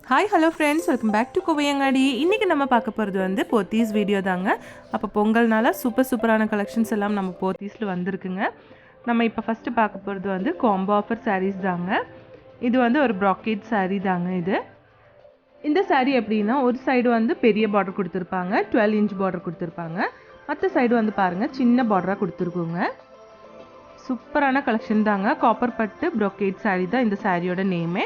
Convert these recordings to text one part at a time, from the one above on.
Hi hello friends, welcome back to Kovaiangadi. இன்றைக்கி நம்ம பார்க்க போகிறது வந்து போத்தீஸ் வீடியோ தாங்க. அப்போ பொங்கல்னால சூப்பரான கலெக்ஷன்ஸ் எல்லாம் நம்ம போத்தீஸில் வந்திருக்குங்க. நம்ம இப்போ ஃபஸ்ட்டு பார்க்க போகிறது வந்து காம்போ ஆஃபர் சாரீஸ் தாங்க. இது வந்து ஒரு ப்ராக்கெட் சாரீ தாங்க. இந்த சாரீ எப்படின்னா, ஒரு சைடு வந்து பெரிய பார்டர் கொடுத்துருப்பாங்க, 12 இன்ச் பார்டர் கொடுத்துருப்பாங்க. மற்ற சைடு வந்து பாருங்கள் சின்ன பார்டராக கொடுத்துருக்குங்க. சூப்பரான கலெக்ஷன் தாங்க. காப்பர் பட்டு ப்ராக்கெட் சாரீ தான் இந்த சாரியோட நேமே.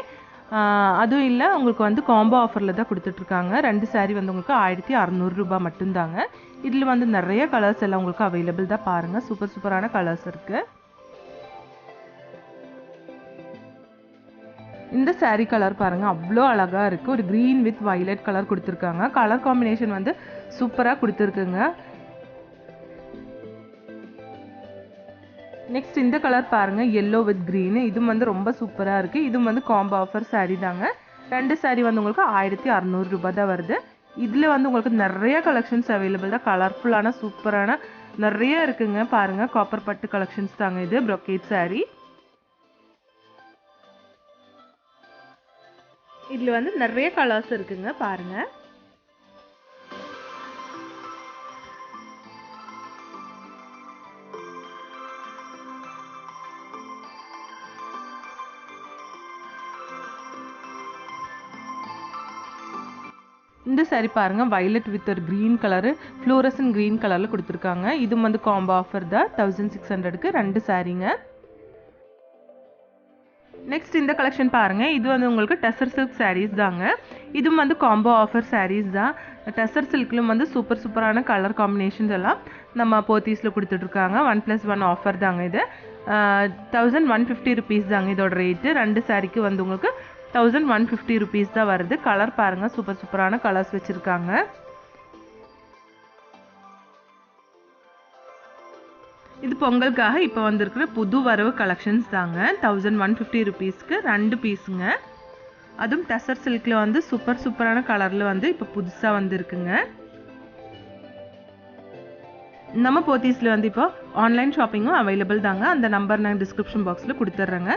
அதுவும் இல்லை, உங்களுக்கு வந்து காம்போ ஆஃபரில் தான் கொடுத்துட்ருக்காங்க. 2 சாரீ வந்து உங்களுக்கு 1600 ரூபாய் மட்டும்தாங்க. இதில் வந்து நிறைய கலர்ஸ் எல்லாம் உங்களுக்கு அவைலபிள் தான். பாருங்கள், சூப்பரான கலர்ஸ் இருக்குது. இந்த சாரீ கலர் பாருங்கள், அவ்வளோ அழகாக இருக்குது. ஒரு க்ரீன் வித் வைலட் கலர் கொடுத்துருக்காங்க. கலர் காம்பினேஷன் வந்து சூப்பராக கொடுத்துருக்குங்க. நெக்ஸ்ட் இந்த கலர் பாருங்கள், எல்லோ வித் க்ரீன். இதுவும் வந்து ரொம்ப சூப்பராக இருக்குது. இதுவும் வந்து காம்போ ஆஃபர் சாரீ தாங்க. 2 சாரீ வந்து உங்களுக்கு 1600 ரூபாய் தான் வருது. இதில் வந்து உங்களுக்கு நிறைய கலெக்ஷன்ஸ் அவைலபிள் தான். கலர்ஃபுல்லான சூப்பரான நிறைய இருக்குங்க. பாருங்கள், காப்பர் பட்டு கலெக்ஷன்ஸ் தாங்க. இது ப்ரொக்கேட் சாரீ. இதில் வந்து நிறைய கலர்ஸ் இருக்குங்க. பாருங்கள், இந்த சாரீ பாருங்கள், வைலட் வித் ஒரு க்ரீன் கலரு, ஃப்ளோரசன் க்ரீன் கலரில் கொடுத்துருக்காங்க. இது வந்து காம்போ ஆஃபர் தான். 1600க்கு 2 சாரீங்க. நெக்ஸ்ட் இந்த கலெக்ஷன் பாருங்கள், இது வந்து உங்களுக்கு டெசர் சில்க் சாரீஸ் தாங்க. இதுவும் வந்து காம்போ ஆஃபர் சாரீஸ் தான். டெசர் சில்க்லும் வந்து சூப்பரான கலர் காம்பினேஷன்ஸ் எல்லாம் நம்ம போத்தீஸில் கொடுத்துட்ருக்காங்க. 1+1 ஆஃபர் தாங்க. இது 1150 ருபீஸ் தாங்க இதோட ரேட்டு. 2 சாரீக்கு வந்து உங்களுக்கு 1150 ருபீஸ் தான் வருது. கலர் பாருங்கள், சூப்பரான கலர்ஸ் வச்சுருக்காங்க. இது பொங்கலுக்காக இப்போ வந்திருக்கிற புது வரவு கலெக்ஷன்ஸ் தாங்க. 1150 ருபீஸ்க்கு 2 பீஸுங்க. அதுவும் டெசர் சில்கில் வந்து சூப்பரான கலரில் வந்து இப்போ புதுசாக வந்துருக்குங்க. நம்ம போத்தீஸில் வந்து இப்போ ஆன்லைன் ஷாப்பிங்கும் அவைலபிள் தாங்க. அந்த நம்பர் நான் டிஸ்கிரிப்ஷன் பாக்ஸில் கொடுத்துட்றேங்க.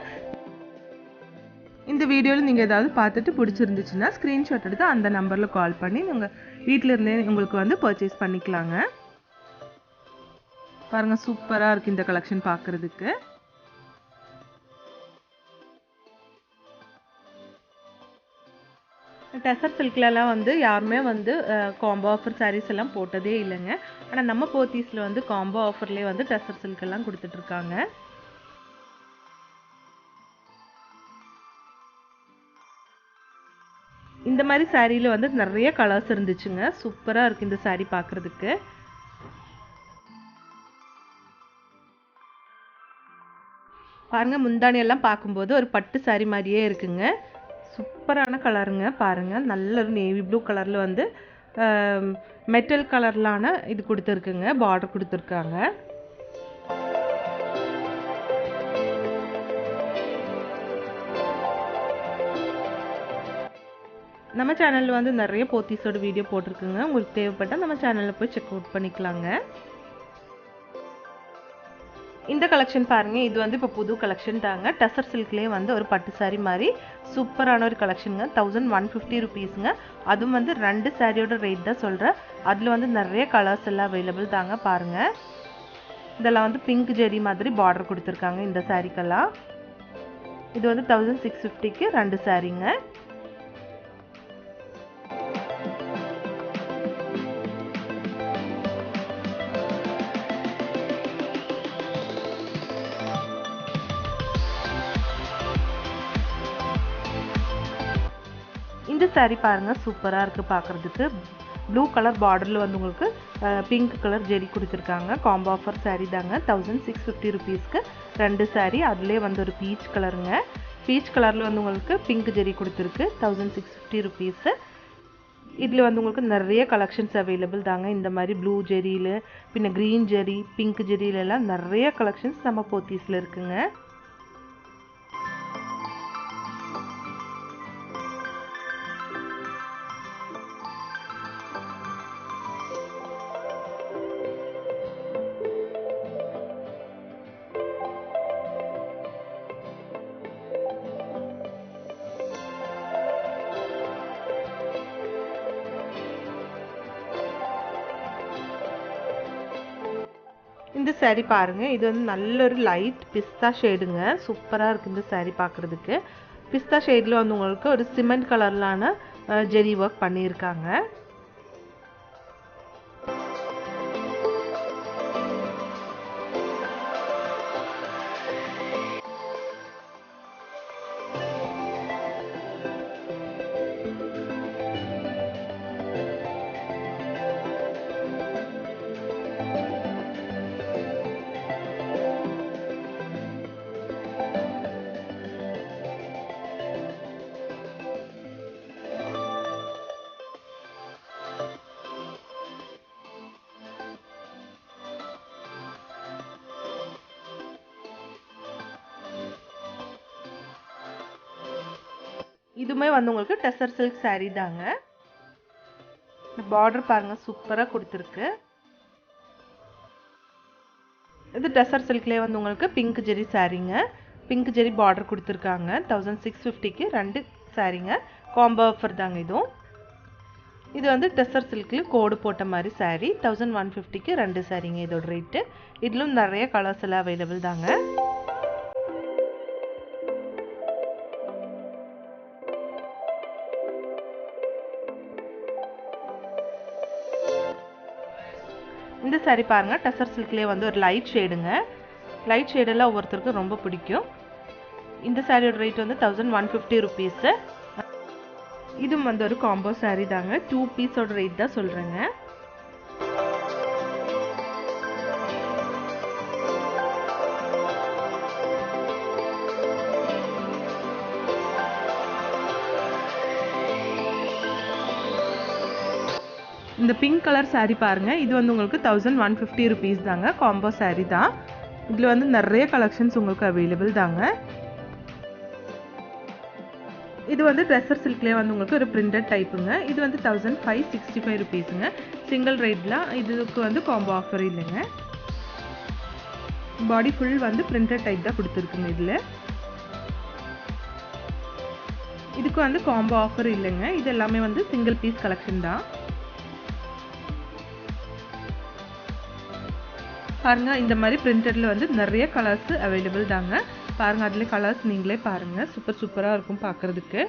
இந்த வீடியோவில் நீங்கள் ஏதாவது பார்த்துட்டு பிடிச்சிருந்துச்சுன்னா ஸ்க்ரீன்ஷாட் எடுத்து அந்த நம்பரில் கால் பண்ணி நீங்கள் வீட்டில் இருந்தே உங்களுக்கு வந்து பர்ச்சேஸ் பண்ணிக்கலாங்க. பாருங்கள், சூப்பராக இருக்குது இந்த கலெக்ஷன் பார்க்குறதுக்கு. டெசர் சில்க்லலாம் வந்து யாருமே வந்து காம்போ ஆஃபர் சாரீஸ் எல்லாம் போட்டதே இல்லைங்க. ஆனால் நம்ம போத்தீஸில் வந்து காம்போ ஆஃபர்லேயே வந்து டெசர் சில்க் எல்லாம் கொடுத்துட்ருக்காங்க. இந்த மாதிரி சாரியில் வந்து நிறைய கலர்ஸ் இருந்துச்சுங்க. சூப்பராக இருக்குது இந்த சாரீ பார்க்குறதுக்கு. பாருங்கள், முந்தானியெல்லாம் பார்க்கும்போது ஒரு பட்டு சாரீ மாதிரியே இருக்குங்க. சூப்பரான கலருங்க. பாருங்கள், நல்ல ஒரு நேவி ப்ளூ கலரில் வந்து மெட்டல் கலர்லான இது கொடுத்துருக்குங்க, பார்டர் கொடுத்துருக்காங்க. நம்ம சேனலில் வந்து நிறைய போத்தீஸோட வீடியோ போட்டிருக்குங்க. உங்களுக்கு தேவைப்பட்டால் நம்ம சேனலில் போய் செக் அவுட் பண்ணிக்கலாங்க. இந்த கலெக்ஷன் பாருங்கள், இது வந்து இப்போ புது கலெக்ஷன் தாங்க. டெசர் சில்க்லேயே வந்து ஒரு பட்டு சாரீ மாதிரி சூப்பரான ஒரு கலெக்ஷனுங்க. 1150 ருபீஸுங்க. அதுவும் வந்து 2 சாரியோட ரேட் தான் சொல்கிறேன். அதில் வந்து நிறைய கலர்ஸ் எல்லாம் அவைலபிள் தாங்க. பாருங்கள், இதெல்லாம் வந்து பிங்க் ஜெரி மாதிரி பார்டர் கொடுத்துருக்காங்க இந்த சாரீக்கெல்லாம். இது வந்து 1650க்கு 2 சாரீங்க. இந்த சாரீ பாருங்கள், சூப்பராக இருக்குது பார்க்குறதுக்கு. ப்ளூ கலர் பார்டரில் வந்து உங்களுக்கு பிங்க் கலர் ஜெரி கொடுத்துருக்காங்க. காம்போ ஆஃபர் சாரீ தாங்க. 1650 ருபீஸ்க்கு 2 சாரீ. அதிலே வந்து ஒரு பீச் கலருங்க. பீச் கலரில் வந்து உங்களுக்கு பிங்க் ஜெரி கொடுத்துருக்கு. 1650 ருபீஸு. இதில் வந்து உங்களுக்கு நிறைய கலெக்ஷன்ஸ் அவைலபிள் தாங்க. இந்த மாதிரி ப்ளூ ஜெரியில், பின்ன க்ரீன் ஜெரி, பிங்க் ஜெரியிலலாம் நிறைய கலெக்ஷன்ஸ் நம்ம போத்தீஸில் இருக்குங்க. இந்த saree பாருங்க, இது வந்து நல்ல ஒரு லைட் பிஸ்தா ஷேடுங்க. சூப்பரா இருக்கு இந்த saree பார்க்கிறதுக்கு. பிஸ்தா ஷேட்ல வந்து உங்களுக்கு ஒரு சிமெண்ட் கலர்லான ஜெரி ஒர்க் பண்ணியிருக்காங்க. இதுமே வந்து உங்களுக்கு டெசர் சில்க் saree தாங்க. இந்த பார்டர் பாருங்க சூப்பரா கொடுத்திருக்கு. இது டெசர் சில்க்லயே வந்து உங்களுக்கு பிங்க் ஜெரி சாரீங்க. பிங்க் ஜெரி பார்டர் கொடுத்திருக்காங்க. 1650க்கு ரெண்டு சாரீங்க. காம்போ ஆஃபர் தாங்க இதுவும். இது வந்து டெசர் சில்க்ல கோடு போட்ட மாதிரி saree. 1150க்கு ரெண்டு சாரீங்க இதோட ரேட். இதிலும் நிறைய கலர்ஸ் எல்லாம் அவைலபிள் தாங்க. இந்த saree பாருங்க டெசர் சில்க்லயே வந்து ஒரு லைட் ஷேடுங்க. லைட் ஷேடெல்லாம் ஒவ்வொருத்தருக்கும் ரொம்ப பிடிக்கும். இந்த சாரியோட ரேட் வந்து 1150 rupees. இதுவும் வந்து ஒரு காம்போ saree தாங்க. 2 பீஸோட ரேட் தான் சொல்றேங்க. இந்த பிங்க் கலர் saree பாருங்க, இது வந்து உங்களுக்கு 1150 rupees தாங்க. காம்போ saree தான். இதுல வந்து நிறைய கலெக்ஷன்ஸ் உங்களுக்கு அவைலபிள் தாங்க. இது வந்து டெசர் சில்க்லயே வந்து உங்களுக்கு ஒரு பிரிண்டட் டைப்புங்க. இது வந்து 1565 rupeesங்க. சிங்கிள் ரேட்ல. இதுக்கு வந்து காம்போ ஆஃபர் இல்லைங்க. பாடி ஃபுல் வந்து பிரிண்டட் டைப் தான் கொடுத்துருக்குங்க இதுல. இதுக்கு வந்து காம்போ ஆஃபர் இல்லைங்க. இது எல்லாமே வந்து சிங்கிள் பீஸ் கலெக்ஷன் தான். பாருங்க இந்த மாதிரி பிரிண்டட்ல வந்து நிறைய கலர்ஸ் அவைலபிள் தாங்க. பாருங்க அதுல கலர்ஸ் நீங்களே பாருங்க. சூப்பரா இருக்கும் பார்க்கிறதுக்கு.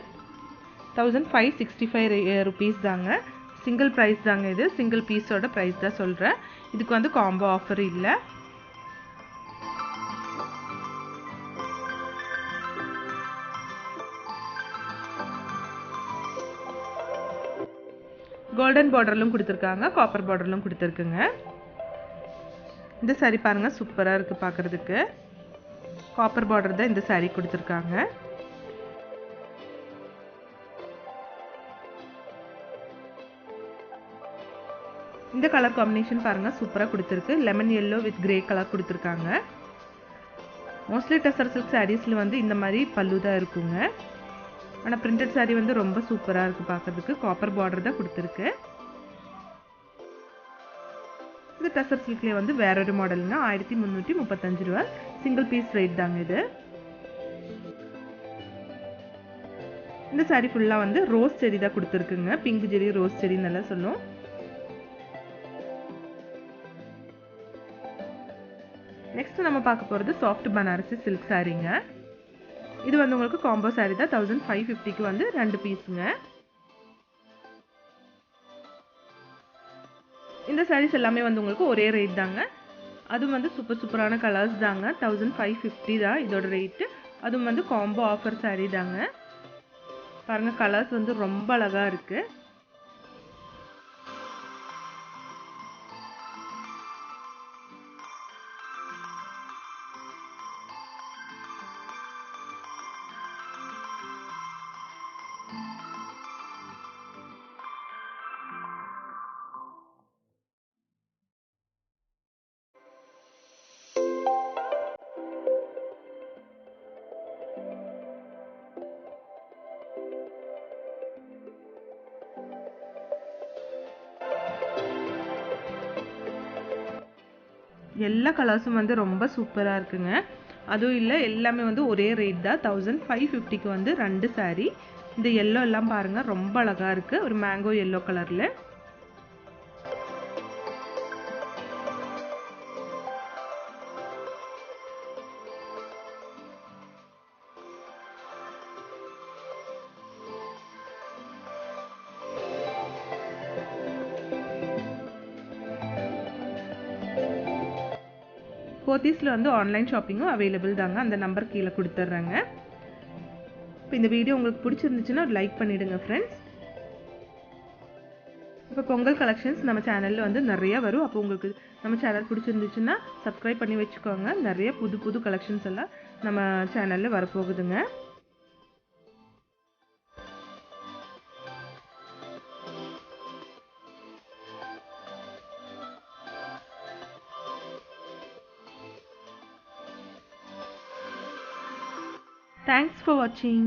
1565 rupees தாங்க. சிங்கிள் பிரைஸ் தாங்க இது. சிங்கிள் பீஸோட பிரைஸ் தான் சொல்றேன். இதுக்கு வந்து காம்போ ஆஃபர் இல்ல. கோல்டன் பார்டர்லும் கொடுத்திருக்காங்க. காப்பர் பார்டர்லும் கொடுத்திருக்குங்க. இந்த saree பாருங்க சூப்பரா இருக்கு பார்க்கிறதுக்கு. காப்பர் பார்டர் தான் இந்த saree கொடுத்திருக்காங்க. இந்த கலர் காம்பினேஷன் பாருங்க சூப்பரா கொடுத்திருக்கு. Lemon yellow with grey colour கொடுத்திருக்காங்க. மோஸ்ட்லி டெசர் சில்க் சாரீஸ்ல வந்து இந்த மாதிரி பல்லு தான் இருக்குங்க. ஆனா பிரிண்டட் saree வந்து ரொம்ப சூப்பரா இருக்கு பார்க்கிறதுக்கு. காப்பர் பார்டர் தான் கொடுத்திருக்கு. இது டெசர் சில்க்லயே வந்து வேற ஒரு மாடல்ங்க. 1335 ரூபாய். சிங்கிள் பீஸ் ரேட் தாங்க இது. இந்த saree ஃபுல்லா வந்து ரோஸ் செடி தான் கொடுத்திருக்குங்க. பிங்க் ஜெரி ரோஸ் செடி நல்லா சொல்லும். நெக்ஸ்ட் நம்ம பார்க்க போறது சாஃப்ட் பனாரசி சில்க் சாரீங்க. இது வந்து உங்களுக்கு காம்போ saree தான். 1550க்கு வந்து ரெண்டு பீஸ்ங்க. இந்த sarees எல்லாமே வந்து உங்களுக்கு ஒரே ரேட் தாங்க. அதுவும் வந்து சூப்பரான கலர்ஸ் தாங்க. 1550 தான் இதோட ரேட். அதுவும் வந்து காம்போ ஆஃபர் saree தாங்க. பாருங்க கலர்ஸ் வந்து ரொம்ப அழகா இருக்கு. எல்லா கலர்ஸும் வந்து ரொம்ப சூப்பரா இருக்குங்க. அதுவும் இல்ல எல்லாமே வந்து ஒரே ரேட் தான். 1550க்கு வந்து ரெண்டு saree. இந்த yellow எல்லாம் பாருங்க ரொம்ப அழகா இருக்கு. ஒரு மேங்கோ yellow கலர்ல. போத்தீஸில் வந்து ஆன்லைன் ஷாப்பிங்கும் அவைலபிள் தாங்க. அந்த நம்பர் கீழே கொடுத்துட்றேங்க. இப்போ இந்த வீடியோ உங்களுக்கு பிடிச்சிருந்துச்சுன்னா லைக் பண்ணிவிடுங்க ஃப்ரெண்ட்ஸ். இப்போ பொங்கல் கலெக்ஷன்ஸ் நம்ம சேனலில் வந்து நிறைய வரும். அப்போ உங்களுக்கு நம்ம சேனல் பிடிச்சிருந்துச்சுன்னா சப்ஸ்கிரைப் பண்ணி வச்சுக்கோங்க. நிறைய புது புது கலெக்ஷன்ஸ் எல்லாம் நம்ம சேனலில் வரப்போகுதுங்க. Thanks for watching.